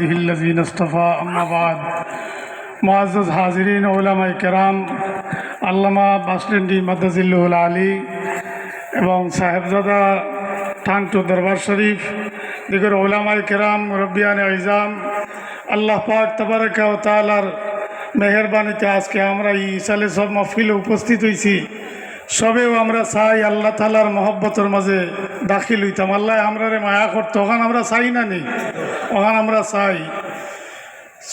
الذين اصطفى أما بعد معزز حاضرین علماء کرام আল্লামা বাসলেন্ডি মাদ্দাজিল্লুহুল আলী এবং সাহেবজাদা টাংটু দরবার শরীফ দিগর ওলামায়ে কেরাম মুরব্বিয়ানে ইজাম আল্লাহ পাক তাবারাকা ওয়া তাআলার মেহেরবানিতে আজকে আমরা এই ইসালে সব মাহফিলে উপস্থিত হয়েছি। সবেও আমরা চাই আল্লাহ তাআলার মহব্বতের মাঝে দাখিল হইতাম। আল্লাহ আমরারে মায়া করতো, ওখান আমরা চাই না নি, ওখান আমরা চাই।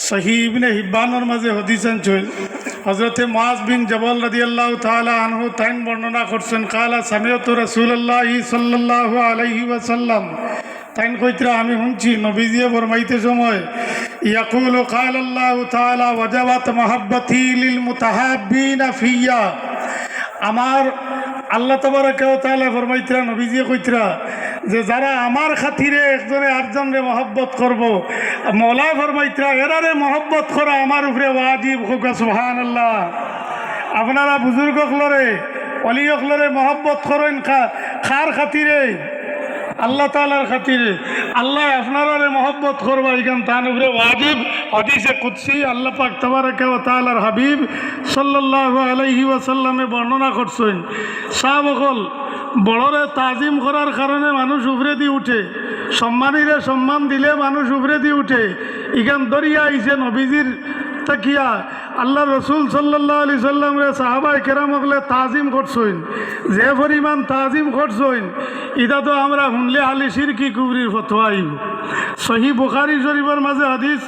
সহিহ ইবনে হিব্বানের মাঝে হাদিস আনছেন হযরতে মুআজ বিন জবল রাদিয়াল্লাহু তাআলা আনহু তাইন বর্ণনা করছেন কালা সামিয়তু রাসূলুল্লাহি সাল্লাল্লাহু আলাইহি ওয়াসাল্লাম তাইন কইতরা আমি শুনছি নবীজিয়ে ফরমাইতে সময় ইয়াকুলু কালা আল্লাহু তাআলা ওয়াজাবাত মাহাব্বতি লিল মুতাহাব্বিনা ফিয়া। আমার আল্লাহ তাবারাকা ওয়া তাআলা ফরমাইতরা নবীজিয়ে কইতরা যে যারা আমার খাতিরে একজনে আরেকজনরে মহব্বত করব, মওলা ফরমাইতরা এরারে মহব্বত করা আমার উপরে ওয়াজিব হোক। সুবহানাল্লাহ। আপনারা বুজুর্গ হলরে অলি হলরে মহব্বত করেন খার খাতিরে, আল্লাহ তাআলার খাতিরে। আল্লাহ আপনারে মহব্বত করবা এখান তার উপরে ওয়াজিব। হাদিসে কুদসি আল্লাহ পাক তাবারাকা ওয়া তাআলার হাবিব সাল্লাল্লাহু আলাইহি ওয়াসাল্লামে বর্ণনা করছেন সাহাবগণ বড়রে তাজিম করার কারণে মানুষ উপরে দিয়ে উঠে, সম্মানীরে সম্মান দিলে মানুষ উপরে দিয়ে উঠে। ইখান দরিয়া আইছে নবীজির তাকিয়া আল্লাহ রসুল সাল্লাল্লাহু আলাইহি সাল্লামরে সাহাবায়ে কেরাম হলে তাজিম করছেন, যে পরিমাণ তাজিম করছেন এটা তো আমরা শুনলে আলি শিরকি কুবরির ফতোয়া আইব। সহিহ বুখারী শরীফের মাঝে হাদিস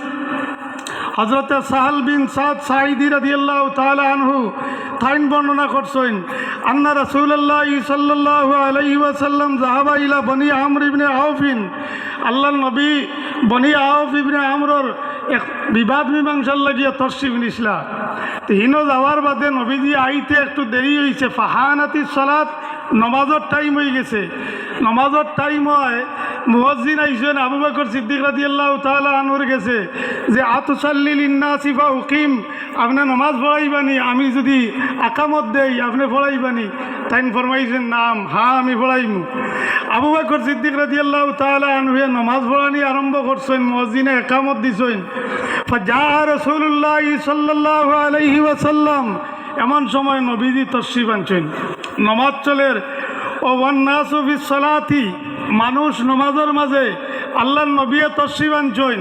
হযরতে সাহাল বিন সাদ সাঈদী রাদিয়াল্লাহু তাআলা আনহু তাইন বর্ণনা করছেন আন্না রাসূলুল্লাহি সাল্লাল্লাহু আলাইহি ওয়াসাল্লাম যাহাবা ইলা বনি আমর ইবনে আওফিন। আল্লাহর নবী বনি আওফ ইবনে আমরর এক বিবাদ মীমাংসার লাগিয়া তশরিফ নিছিলা। তো হিনো যাওয়ার বাদে নবীজি আইতে একটু দেরি হয়েছে, ফাহানাতি সালাত নমাজের টাইম হয়ে গেছে। নমাজের টাইম হয় মুয়াজ্জিন আইছেন আবু বকর সিদ্দিক রাদিয়াল্লাহু তাআলা আনহুর গেছে যে আতুসাল্লি লিন্নাসি ফা উকিম, আপনি নমাজ পড়াইবানি, আমি যদি আকামত দেই আপনি পড়াইবানি? তাইন ফরমাইছেন নাম, হ্যাঁ আমি পড়াইমু। আবু বকর সিদ্দিক রাদিয়াল্লাহু তাআলা আনহু নমাজ পড়ানি আরম্ভ করছেন, মুয়াজ্জিনে একামত দিছেন। ফাজা রাসূলুল্লাহ সাল্লাল্লাহু আলাইহি ওয়াসাল্লাম, এমন সময় নবীজি তশরিফ আনছেন। নমাজ চলের ও ওয়ান্নাসু ফিস সালাতি, মানুষ নমাজের মাঝে আল্লাহর নবী তশরিফ আনছেন।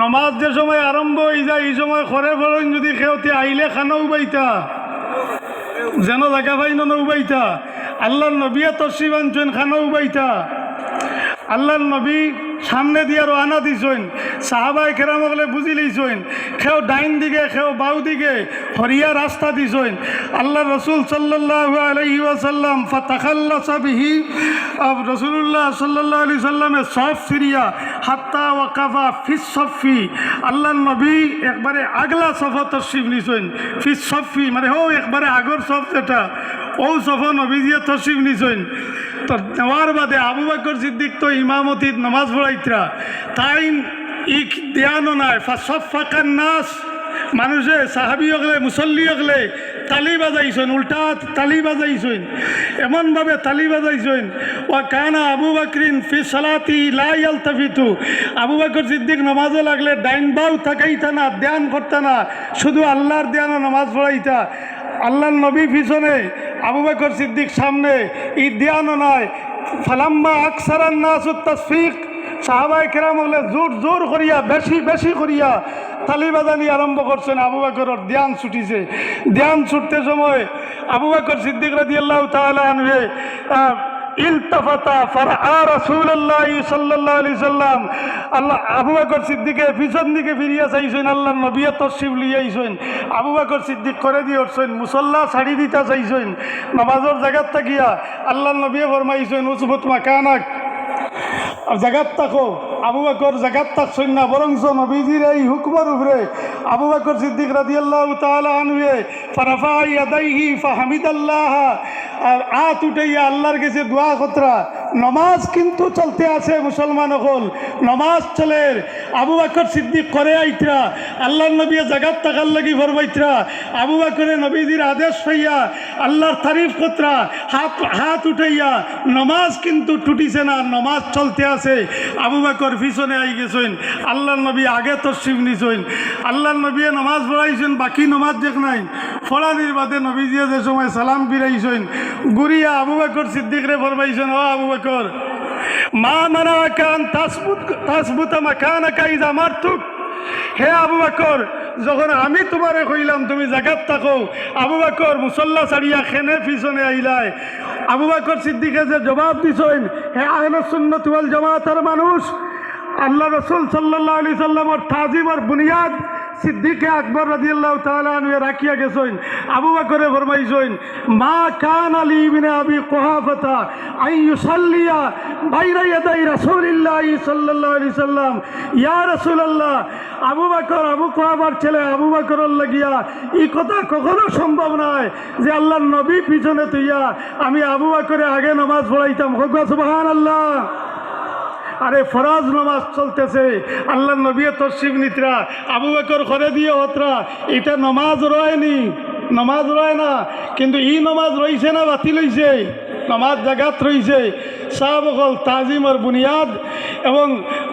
নমাজ যে সময় আরম্ভ হয়ে যায় এই সময় ঘরে বলেন যদি কেউতে আইলে খানা উবাইতা যেন জায়গা পাই না উবাইতা। আল্লাহর নবী তশরিফ আনছেন, খানা উবাইতা। আল্লাহর নবী সামনে দিয়ে রওনা দিছেন, সাহাবায়ে কেরাম হলে বুঝি লইছেন, কেউ ডাইন দিকে কেউ বাউ দিকে হরিয়া রাস্তা দিছেন। আল্লাহ রসুল সাল্লাল্লাহু আলাইহি ওয়াসাল্লাম ফাতাখাল্লাসা বিহি, রাসূলুল্লাহ সাল্লাল্লাহু আলাইহি সাল্লামের সফ সিরিয়া হাত্তা ওয়াকাফা ফিস সফি। আল্লাহর নবী একবারে আগলা সফা তশরিফ নিছেন। ফিস সফি মানে হো একবারে আগর সফ যেটা, ও সফা নবীজিয়ে তশরিফ নিছেন। তো নেওয়ার বাদে আবু বকর সিদ্দিক তো ইমামতির নামাজ পড়াইতরা, তাই ইক দেয়ানো নাই। ফাসফাকান নাস, মানুষে সাহাবি হগলে মুসল্লি হগলে তালি বাজাইছেন, উল্টা তালি বাজাইছেন, এমনভাবে তালি বাজাইছেন। ওয়া কানা আবু বকরিন ফি সালাতি লা ইয়ালতাফিতু, আবু বকর সিদ্দিক নামাজে লাগলে ডাইন বাউ তাকাইতা না, ধ্যান করতা না, শুধু আল্লাহর ধ্যানে নামাজ পড়াইতা। আল্লাহর নবী পিছনে, আবু বকর সিদ্দিক সামনে, ই ধ্যানও নাই। ফালাম্মা আকসারান নাসু তাসফিক, সাহাবায়ে কেরাম হলে জোর জোর করিয়া বেশি বেশি করিয়া তালি বাজানি আরম্ভ করছেন। আবু বকরের ধ্যান ছুটিছে। ধ্যান ছুটতে সময় আবু বকর সিদ্দিক রাদিয়াল্লাহু তাআলা আনহু ইলতাফাতা ফারআ রাসূলুল্লাহ সাল্লাল্লাহু আলাইহি সাল্লাম, আল্লাহ আবু বকর সিদ্দিকের পিছন দিকে ফিরিয়া চাইছেন, আল্লাহর নবী তশরিফ লিয়াইছেন। আবু বকর সিদ্দিক করে দিয়ে উঠছেন, মুসল্লা ছাড়ি দিতে চাইছেন নামাজের জায়গার থাকিয়া। আল্লাহর নবী ফরমাইছেন উসবুত মাকানাক, জায়গাত থাকো। আবু বকর জায়গাত থাকছেন না, বরঞ্চ নবীজির এই হুকুমের উপরে আবু বকর সিদ্দিক রাদিয়াল্লাহু তাআলা আনহু ফারাফা ইয়াদাইহি ফাহামিদাল্লাহ, আর আত উঠাইয়া আল্লাহর কাছে দোয়া করতরা নমাজ কিন্তু চলতে আছে মুসলমান হল নমাজ চলে আবু বকর সিদ্দিক করে আইতরা আল্লাহর নবী জাগাত তাকার লাগি ফরমাইতরা আবু বকরে নবীজির আদেশ পাইয়া আল্লাহর তারিফ কতরা হাত উঠাইয়া নমাজ কিন্তু টুটিছে না নমাজ চলতে আছে আবু বকর পিছনে আই গেছেন আল্লাহর নবী আগে তশরিফ নিছেন আল্লাহর নবী নমাজ পড়াইছেন বাকি নমাজ দেখ নাই ফলানির বাদে নবীজিয়া যে সময় সালাম ফিরাইছেন গুরিয়া আবু বকর সিদ্দিকরে ফরমাইছেন ও আবু বকর মা মানাকা আন তাসবুতা মাকানাকা ইযা মারতুক হে আবু বকর যখন আমি তোমারে কইলাম তুমি জাগাত থাকো আবু বকর মুসল্লা ছাড়িয়া খেনে পিছনে আইলাই আবু বকর সিদ্দিকে যে জবাব দিছেন হে আহলে সুন্নাত ওয়াল জামাতের মানুষ আল্লাহ রাসূল সাল্লাল্লাহু আলাইহি সাল্লামের তাজিম আর বুনিয়াদ সিদ্দিকে আকবর রাদিয়াল্লাহু তাআলা আনহু রাখিয়া গেছেন আবু বকরে ফরমাইছেন মা কান আলী ইবনে আবি কুহাফা আন ইউসাল্লিয়া বাইনা ইয়াদাই রাসূলিল্লাহ সাল্লাল্লাহু আলাইহি সাল্লাম ইয়া রাসূলুল্লাহ আবু বকর আবু কুহাফার ছেলে আবু বকরের লাগিয়া এই কথা কখনো সম্ভব নয় যে আল্লাহর নবী পিছনে তুইয়া আমি আবু বকরে আগে নামাজ পড়াইতাম সুবহানাল্লাহ আরে ফরাজ নামাজ চলতেছে আল্লাহ নবী তশরিফ নিতরা আবু বকর করে দিয়ে হতরা এটা নামাজ রয়নি নামাজ রয় না কিন্তু ই নামাজ রইছে না বাতিল হইছে নামাজ জাগাত রইছে সাহাবকল তাজিমর বুনিয়াদ এবং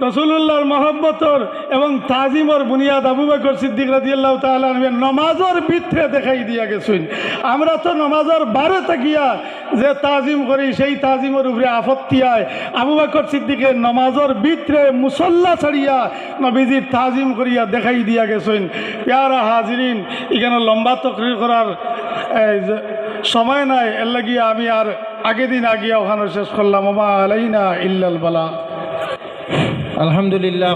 রসুল্লাহর মহব্বতর এবং তাজিমর বুনিয়াদ আবু বকর সিদ্দিক রাদিয়াল্লাহু তাআলা আনহু নমাজের ভিতরে দেখাই দিয়া গেছেন আমরা তো নমাজের বারে থাকিয়া যে তাজিম করি সেই তাজিমের উপরে আপত্তি আয় আবু বকর সিদ্দিকের নমাজের ভিতরে মুসল্লা ছাড়িয়া নবীজির তাজিম করিয়া দেখাই দিয়া গেছেন প্যারা হাজিরিন এখানে লম্বা তকরির করার সময় নাই এর লাগিয়া আমি আর আগে দিন আগিয়া ওখানে শেষ করলাম ওমা আলাইনা ইল্লাল বালা আলহামদুলিল্লাহ।